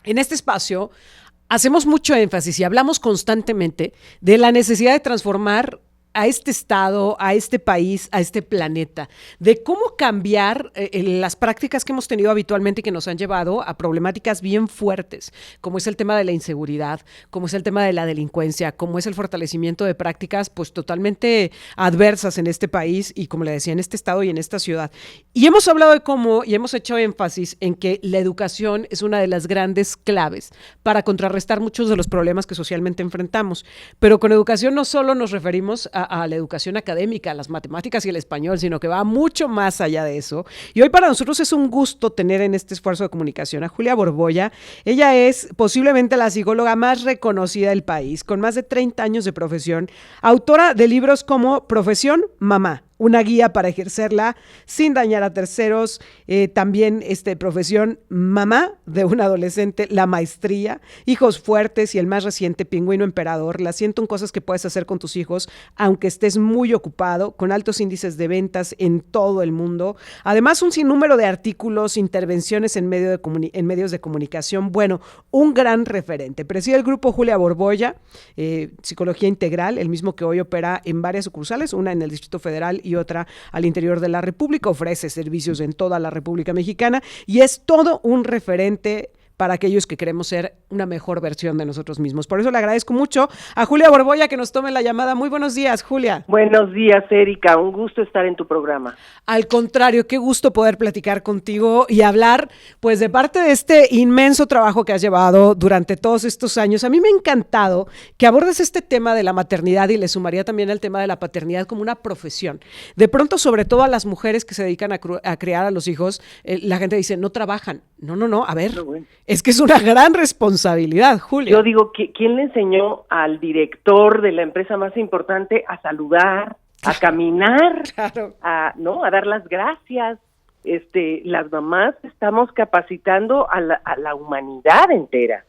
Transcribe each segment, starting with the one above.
En este espacio hacemos mucho énfasis y hablamos constantemente de la necesidad de transformar a este estado, a este país, a este planeta, de cómo cambiar las prácticas que hemos tenido habitualmente y que nos han llevado a problemáticas bien fuertes, como es el tema de la inseguridad, como es el tema de la delincuencia, como es el fortalecimiento de prácticas pues totalmente adversas en este país y como le decía, en este estado y en esta ciudad. Y hemos hablado de cómo y hemos hecho énfasis en que la educación es una de las grandes claves para contrarrestar muchos de los problemas que socialmente enfrentamos. Pero con educación no solo nos referimos a la educación académica, a las matemáticas y el español, sino que va mucho más allá de eso. Y hoy para nosotros es un gusto tener en este esfuerzo de comunicación a Julia Borbolla. Ella es posiblemente la psicóloga más reconocida del país, con más de 30 años de profesión, autora de libros como Profesión Mamá, una guía para ejercerla sin dañar a terceros, también profesión mamá de un adolescente, la maestría, hijos fuertes y el más reciente Pingüino Emperador, las 101 cosas que puedes hacer con tus hijos aunque estés muy ocupado, con altos índices de ventas en todo el mundo, además un sinnúmero de artículos, intervenciones en medios de comunicación, bueno, un gran referente. Preside el grupo Julia Borbolla, Psicología Integral, el mismo que hoy opera en varias sucursales, una en el Distrito Federal y otra al interior de la República, ofrece servicios en toda la República Mexicana y es todo un referente para aquellos que queremos ser una mejor versión de nosotros mismos. Por eso le agradezco mucho a Julia Borbolla que nos tome la llamada. Muy buenos días, Julia. Buenos días, Erika. Un gusto estar en tu programa. Al contrario, qué gusto poder platicar contigo y hablar, pues, de parte de este inmenso trabajo que has llevado durante todos estos años. A mí me ha encantado que abordes este tema de la maternidad y le sumaría también el tema de la paternidad como una profesión. De pronto, sobre todo a las mujeres que se dedican a criar a los hijos, la gente dice, no trabajan. No, a ver, bueno. Es que es una gran responsabilidad, Julia. Yo digo, ¿quién le enseñó al director de la empresa más importante a saludar, a caminar, claro, a dar las gracias? Las mamás estamos capacitando a la humanidad entera.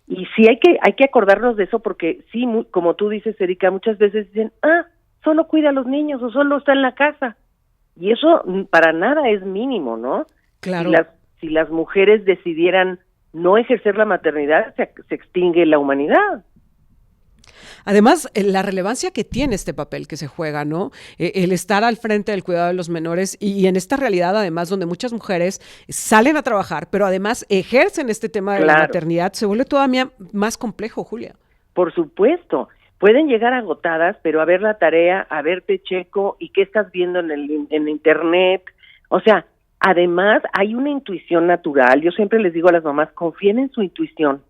Y sí hay que acordarnos de eso porque sí, como tú dices, Erika, muchas veces dicen, solo cuida a los niños o solo está en la casa. Y eso para nada es mínimo, ¿no? Claro. Si las mujeres decidieran no ejercer la maternidad, se extingue la humanidad. Además, la relevancia que tiene este papel que se juega, ¿no? El estar al frente del cuidado de los menores y en esta realidad, además, donde muchas mujeres salen a trabajar, pero además ejercen este tema de la maternidad, se vuelve todavía más complejo, Julia. Por supuesto. Pueden llegar agotadas, pero a ver la tarea, a verte checo, y qué estás viendo en internet. O sea, además, hay una intuición natural. Yo siempre les digo a las mamás, confíen en su intuición,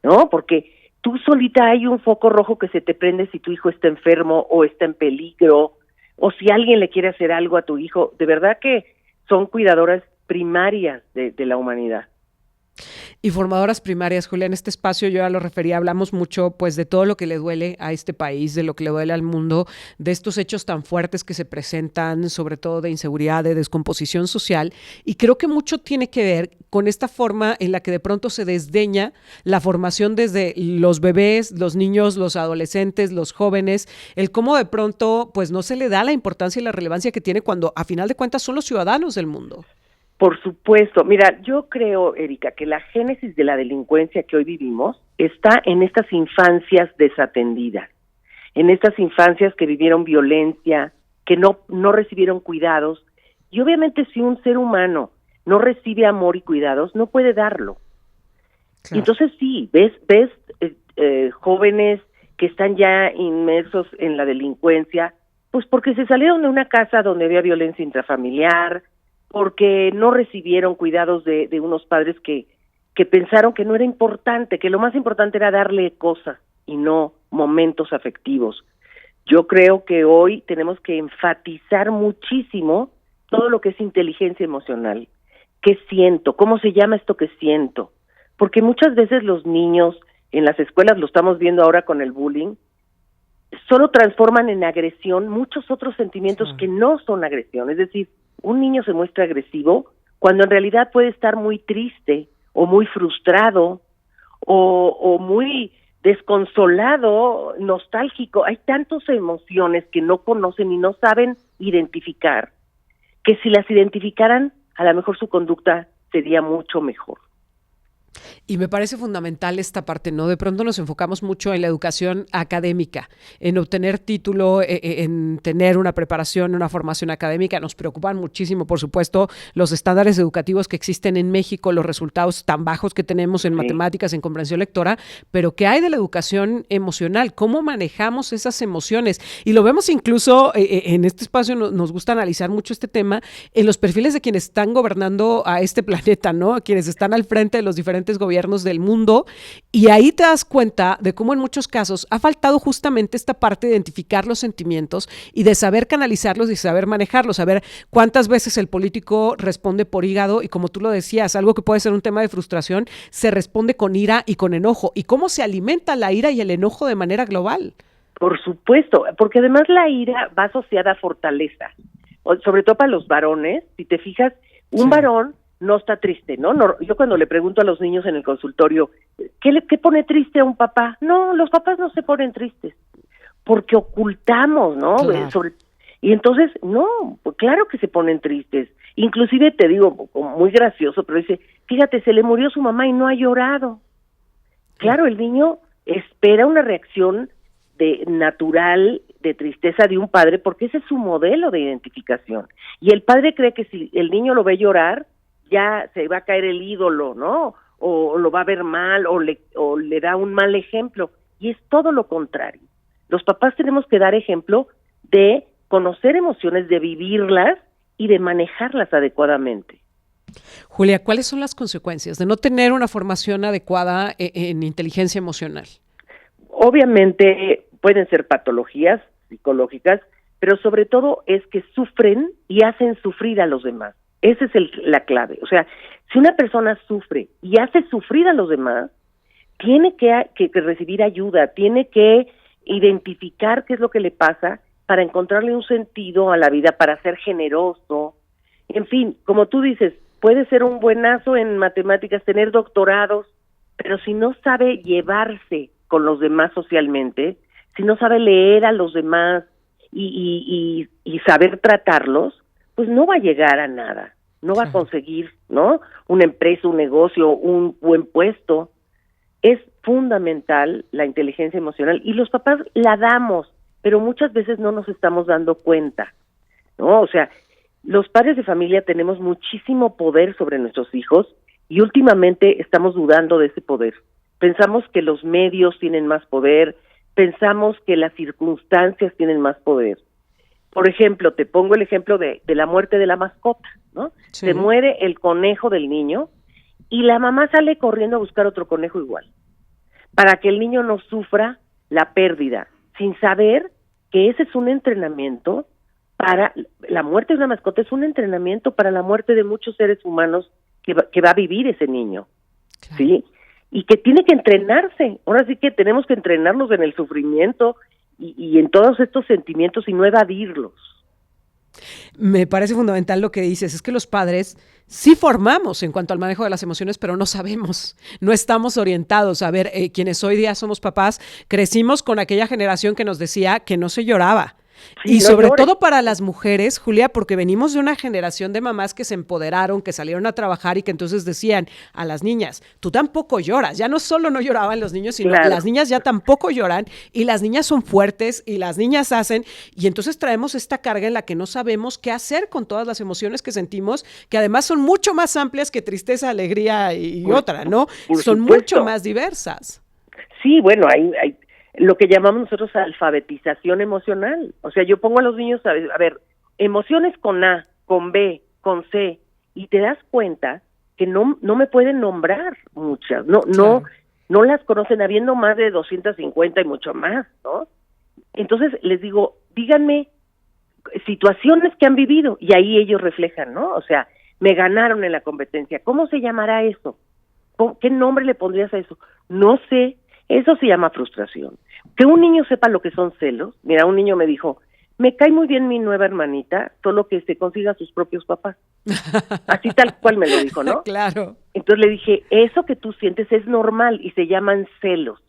¿no? Porque tú solita hay un foco rojo que se te prende si tu hijo está enfermo o está en peligro, o si alguien le quiere hacer algo a tu hijo. De verdad que son cuidadoras primarias de la humanidad. Y formadoras primarias, Julia, en este espacio yo ya lo refería, hablamos mucho pues de todo lo que le duele a este país, de lo que le duele al mundo, de estos hechos tan fuertes que se presentan, sobre todo de inseguridad, de descomposición social, y creo que mucho tiene que ver con esta forma en la que de pronto se desdeña la formación desde los bebés, los niños, los adolescentes, los jóvenes, el cómo de pronto pues no se le da la importancia y la relevancia que tiene cuando a final de cuentas son los ciudadanos del mundo. Por supuesto. Mira, yo creo, Erika, que la génesis de la delincuencia que hoy vivimos está en estas infancias desatendidas, en estas infancias que vivieron violencia, que no recibieron cuidados. Y obviamente si un ser humano no recibe amor y cuidados, no puede darlo. Claro. Entonces sí, ves jóvenes que están ya inmersos en la delincuencia, pues porque se salieron de una casa donde había violencia intrafamiliar, porque no recibieron cuidados de unos padres que pensaron que no era importante, que lo más importante era darle cosas y no momentos afectivos. Yo creo que hoy tenemos que enfatizar muchísimo todo lo que es inteligencia emocional. ¿Qué siento? ¿Cómo se llama esto que siento? Porque muchas veces los niños en las escuelas, lo estamos viendo ahora con el bullying, solo transforman en agresión muchos otros sentimientos que no son agresión. Es decir, un niño se muestra agresivo cuando en realidad puede estar muy triste o muy frustrado o muy desconsolado, nostálgico. Hay tantas emociones que no conocen y no saben identificar, que si las identificaran, a lo mejor su conducta sería mucho mejor. Y me parece fundamental esta parte, ¿no? De pronto nos enfocamos mucho en la educación académica, en obtener título, en tener una preparación, una formación académica. Nos preocupan muchísimo, por supuesto, los estándares educativos que existen en México, los resultados tan bajos que tenemos en Sí. matemáticas, en comprensión lectora, pero ¿qué hay de la educación emocional? ¿Cómo manejamos esas emociones? Y lo vemos incluso en este espacio, nos gusta analizar mucho este tema, en los perfiles de quienes están gobernando a este planeta, ¿no? A quienes están al frente de los diferentes gobiernos del mundo, y ahí te das cuenta de cómo en muchos casos ha faltado justamente esta parte de identificar los sentimientos y de saber canalizarlos y saber manejarlos, saber cuántas veces el político responde por hígado y, como tú lo decías, algo que puede ser un tema de frustración, se responde con ira y con enojo, y cómo se alimenta la ira y el enojo de manera global. Por supuesto, porque además la ira va asociada a fortaleza, sobre todo para los varones. Si te fijas, un varón no está triste, ¿no? Yo cuando le pregunto a los niños en el consultorio, ¿qué pone triste a un papá? No, los papás no se ponen tristes, porque ocultamos, ¿no? Claro. Y entonces, no, pues claro que se ponen tristes. Inclusive te digo, muy gracioso, pero dice, fíjate, se le murió su mamá y no ha llorado. Claro, el niño espera una reacción natural de tristeza de un padre, porque ese es su modelo de identificación. Y el padre cree que si el niño lo ve llorar, ya se va a caer el ídolo, ¿no? O lo va a ver mal, o le da un mal ejemplo. Y es todo lo contrario. Los papás tenemos que dar ejemplo de conocer emociones, de vivirlas y de manejarlas adecuadamente. Julia, ¿cuáles son las consecuencias de no tener una formación adecuada en inteligencia emocional? Obviamente pueden ser patologías psicológicas, pero sobre todo es que sufren y hacen sufrir a los demás. Esa es la clave. O sea, si una persona sufre y hace sufrir a los demás, tiene que recibir ayuda, tiene que identificar qué es lo que le pasa para encontrarle un sentido a la vida, para ser generoso. En fin, como tú dices, puede ser un buenazo en matemáticas, tener doctorados, pero si no sabe llevarse con los demás socialmente, si no sabe leer a los demás y saber tratarlos, pues no va a llegar a nada, no va a conseguir, ¿no? Una empresa, un negocio, un buen puesto. Es fundamental la inteligencia emocional y los papás la damos, pero muchas veces no nos estamos dando cuenta, ¿no? O sea, los padres de familia tenemos muchísimo poder sobre nuestros hijos y últimamente estamos dudando de ese poder. Pensamos que los medios tienen más poder, pensamos que las circunstancias tienen más poder. Por ejemplo, te pongo el ejemplo de la muerte de la mascota, ¿no? Sí. Se muere el conejo del niño y la mamá sale corriendo a buscar otro conejo igual, para que el niño no sufra la pérdida, sin saber que ese es un entrenamiento para la muerte de una mascota, es un entrenamiento para la muerte de muchos seres humanos que va a vivir ese niño, claro. ¿Sí? Y que tiene que entrenarse. Ahora sí que tenemos que entrenarnos en el sufrimiento y en todos estos sentimientos y no evadirlos. Me parece fundamental lo que dices, es que los padres sí formamos en cuanto al manejo de las emociones, pero no sabemos, no estamos orientados. A ver, quienes hoy día somos papás, crecimos con aquella generación que nos decía que no se lloraba. Sí, y no sobre todo para las mujeres, Julia, porque venimos de una generación de mamás que se empoderaron, que salieron a trabajar y que entonces decían a las niñas, tú tampoco lloras. Ya no solo no lloraban los niños, sino claro. Las niñas ya tampoco lloran y las niñas son fuertes y las niñas hacen, y entonces traemos esta carga en la que no sabemos qué hacer con todas las emociones que sentimos, que además son mucho más amplias que tristeza, alegría y otra, ¿no? Son mucho más diversas. Sí, bueno, hay lo que llamamos nosotros alfabetización emocional. O sea, yo pongo a los niños a ver, emociones con A, con B, con C, y te das cuenta que no me pueden nombrar muchas, no las conocen, habiendo más de 250 y mucho más, ¿no? Entonces les digo, díganme situaciones que han vivido, y ahí ellos reflejan, ¿no? O sea, me ganaron en la competencia, ¿cómo se llamará eso? ¿Qué nombre le pondrías a eso? No sé. Eso se llama frustración. Que un niño sepa lo que son celos. Mira, un niño me dijo, me cae muy bien mi nueva hermanita, solo que se consiga sus propios papás. Así tal cual me lo dijo, ¿no? Claro. Entonces le dije, eso que tú sientes es normal y se llaman celos.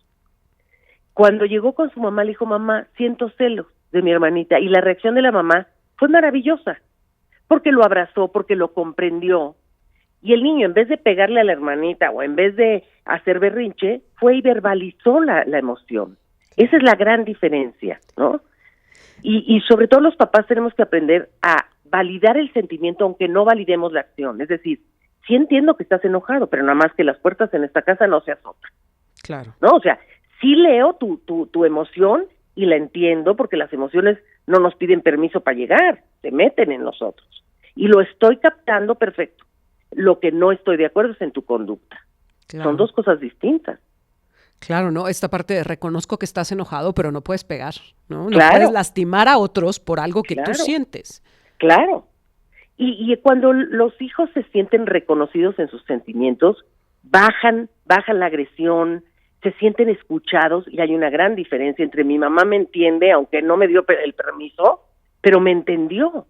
Cuando llegó con su mamá, le dijo, mamá, siento celos de mi hermanita. Y la reacción de la mamá fue maravillosa, porque lo abrazó, porque lo comprendió. Y el niño, en vez de pegarle a la hermanita o en vez de hacer berrinche, fue y verbalizó la emoción. Esa es la gran diferencia, ¿no? Y sobre todo los papás tenemos que aprender a validar el sentimiento, aunque no validemos la acción. Es decir, sí entiendo que estás enojado, pero nada más que las puertas en esta casa no se azotan. Claro. ¿No? O sea, sí leo tu emoción y la entiendo, porque las emociones no nos piden permiso para llegar, se meten en nosotros. Y lo estoy captando perfecto. Lo que no estoy de acuerdo es en tu conducta. Claro. Son dos cosas distintas. Claro, ¿no? Esta parte de reconozco que estás enojado, pero no puedes pegar, ¿no? No Claro. puedes lastimar a otros por algo que Claro. tú sientes. Claro. Y cuando los hijos se sienten reconocidos en sus sentimientos, bajan la agresión, se sienten escuchados, y hay una gran diferencia entre mi mamá me entiende, aunque no me dio el permiso, pero me entendió.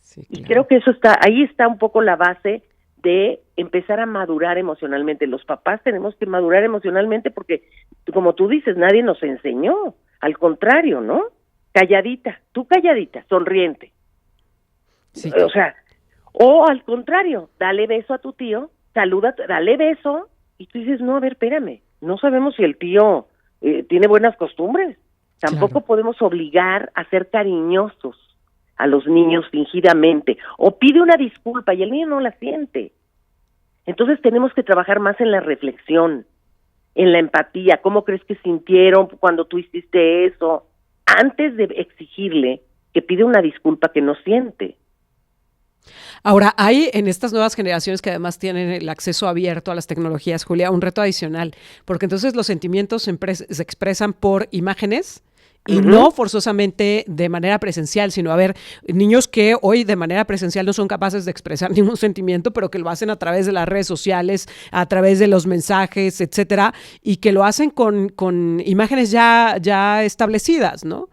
Sí, Y claro. creo que ahí está un poco la base de empezar a madurar emocionalmente. Los papás tenemos que madurar emocionalmente porque, como tú dices, nadie nos enseñó. Al contrario, ¿no? Calladita, tú calladita, sonriente. Sí, O sea, o al contrario, dale beso a tu tío, saluda, dale beso, y tú dices, no, a ver, espérame, no sabemos si el tío tiene buenas costumbres. Tampoco claro. podemos obligar a ser cariñosos a los niños fingidamente, o pide una disculpa y el niño no la siente. Entonces tenemos que trabajar más en la reflexión, en la empatía. ¿Cómo crees que sintieron cuando tú hiciste eso? Antes de exigirle que pide una disculpa que no siente. Ahora, hay en estas nuevas generaciones que además tienen el acceso abierto a las tecnologías, Julia, un reto adicional, porque entonces los sentimientos se expresan por imágenes y no forzosamente de manera presencial, sino a ver, niños que hoy de manera presencial no son capaces de expresar ningún sentimiento, pero que lo hacen a través de las redes sociales, a través de los mensajes, etcétera, y que lo hacen con imágenes ya establecidas, ¿no?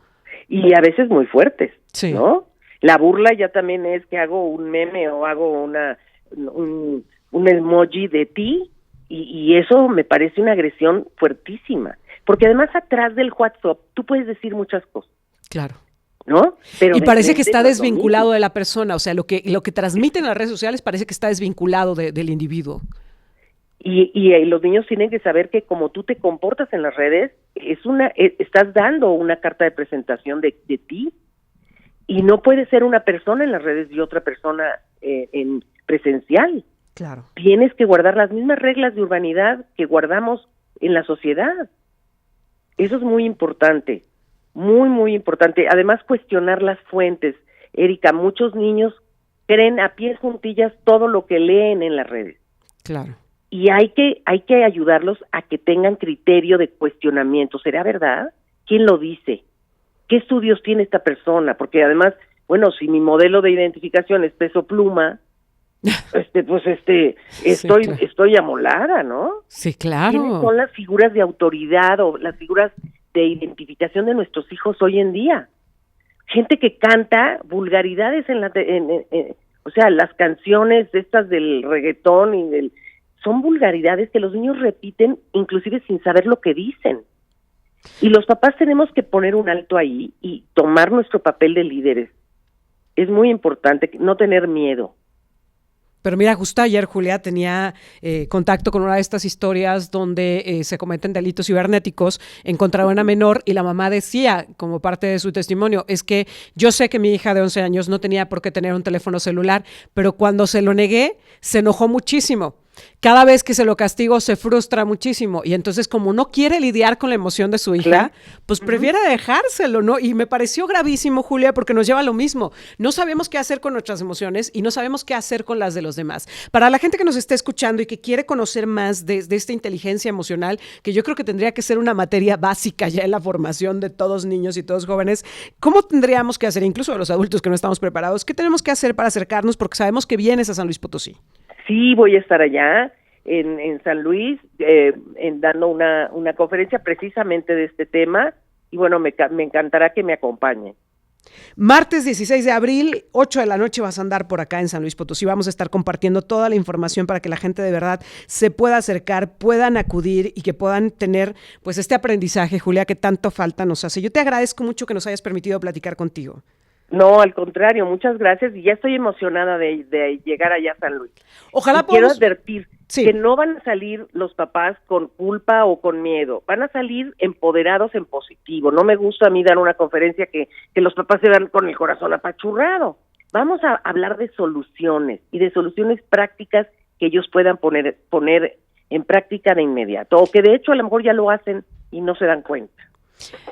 Y a veces muy fuertes, Sí. ¿no? La burla ya también es que hago un meme o hago un emoji de ti, y eso me parece una agresión fuertísima. Porque además atrás del WhatsApp tú puedes decir muchas cosas, Claro. ¿no? Pero Y parece que frente está no es lo desvinculado mismo. de la persona, o sea, lo que transmiten las redes sociales parece que está desvinculado del individuo. Y los niños tienen que saber que como tú te comportas en las redes, estás dando una carta de presentación de ti, y no puede ser una persona en las redes y otra persona en presencial. Claro. Tienes que guardar las mismas reglas de urbanidad que guardamos en la sociedad. Eso es muy importante, muy, muy importante. Además, cuestionar las fuentes. Erika, muchos niños creen a pies juntillas todo lo que leen en las redes. Claro. Y hay que ayudarlos a que tengan criterio de cuestionamiento. ¿Será verdad? ¿Quién lo dice? ¿Qué estudios tiene esta persona? Porque además, bueno, si mi modelo de identificación es Peso Pluma, estoy amolada, ¿no? Sí, ¿Quiénes claro. son las figuras de autoridad o las figuras de identificación de nuestros hijos hoy en día? Gente que canta vulgaridades o sea, las canciones estas del reggaetón son vulgaridades que los niños repiten inclusive sin saber lo que dicen. Y los papás tenemos que poner un alto ahí y tomar nuestro papel de líderes. Es muy importante no tener miedo. Pero mira, justo ayer Julia tenía contacto con una de estas historias donde se cometen delitos cibernéticos en contra de una menor, y la mamá decía, como parte de su testimonio, es que yo sé que mi hija de 11 años no tenía por qué tener un teléfono celular, pero cuando se lo negué, se enojó muchísimo. Cada vez que se lo castigo se frustra muchísimo, y entonces como no quiere lidiar con la emoción de su hija, Claro. pues prefiere dejárselo, ¿no? Y me pareció gravísimo, Julia, porque nos lleva a lo mismo. No sabemos qué hacer con nuestras emociones y no sabemos qué hacer con las de los demás. Para la gente que nos está escuchando y que quiere conocer más de esta inteligencia emocional, que yo creo que tendría que ser una materia básica ya en la formación de todos niños y todos jóvenes, ¿cómo tendríamos que hacer, incluso los adultos que no estamos preparados, qué tenemos que hacer para acercarnos? Porque sabemos que vienes a San Luis Potosí. Sí, voy a estar allá en San Luis dando una conferencia precisamente de este tema, y bueno, me encantará que me acompañen. Martes 16 de abril, 8 de la noche vas a andar por acá en San Luis Potosí. Vamos a estar compartiendo toda la información para que la gente de verdad se pueda acercar, puedan acudir y que puedan tener pues este aprendizaje, Julia, que tanto falta nos hace. Yo te agradezco mucho que nos hayas permitido platicar contigo. No, al contrario, muchas gracias y ya estoy emocionada de llegar allá a San Luis. Ojalá Quiero podamos... advertir Sí. que no van a salir los papás con culpa o con miedo, van a salir empoderados en positivo. No me gusta a mí dar una conferencia que los papás se van con el corazón apachurrado. Vamos a hablar de soluciones y de soluciones prácticas que ellos puedan poner en práctica de inmediato, o que de hecho a lo mejor ya lo hacen y no se dan cuenta.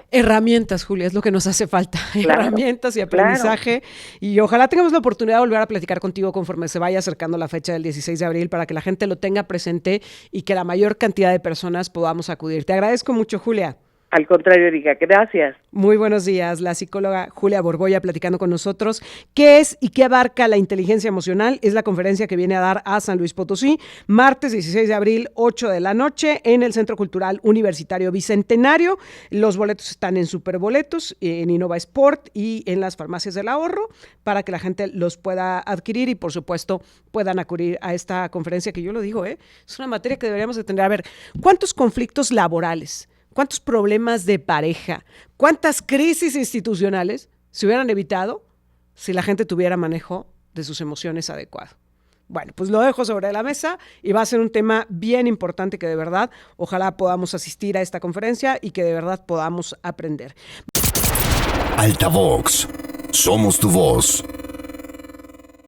Herramientas, Julia, es lo que nos hace falta. Claro, Herramientas y aprendizaje. Claro. Y ojalá tengamos la oportunidad de volver a platicar contigo conforme se vaya acercando la fecha del 16 de abril para que la gente lo tenga presente y que la mayor cantidad de personas podamos acudir. Te agradezco mucho, Julia. Al contrario, Erika, gracias. Muy buenos días, la psicóloga Julia Borboya platicando con nosotros. ¿Qué es y qué abarca la inteligencia emocional? Es la conferencia que viene a dar a San Luis Potosí, martes 16 de abril, 8 de la noche, en el Centro Cultural Universitario Bicentenario. Los boletos están en Superboletos, en Innova Sport y en las farmacias del ahorro, para que la gente los pueda adquirir y, por supuesto, puedan acudir a esta conferencia que yo lo digo, es una materia que deberíamos de tener. A ver, ¿cuántos conflictos laborales? ¿Cuántos problemas de pareja? ¿Cuántas crisis institucionales se hubieran evitado si la gente tuviera manejo de sus emociones adecuado? Bueno, pues lo dejo sobre la mesa y va a ser un tema bien importante que de verdad ojalá podamos asistir a esta conferencia y que de verdad podamos aprender. Altavox. Somos tu voz.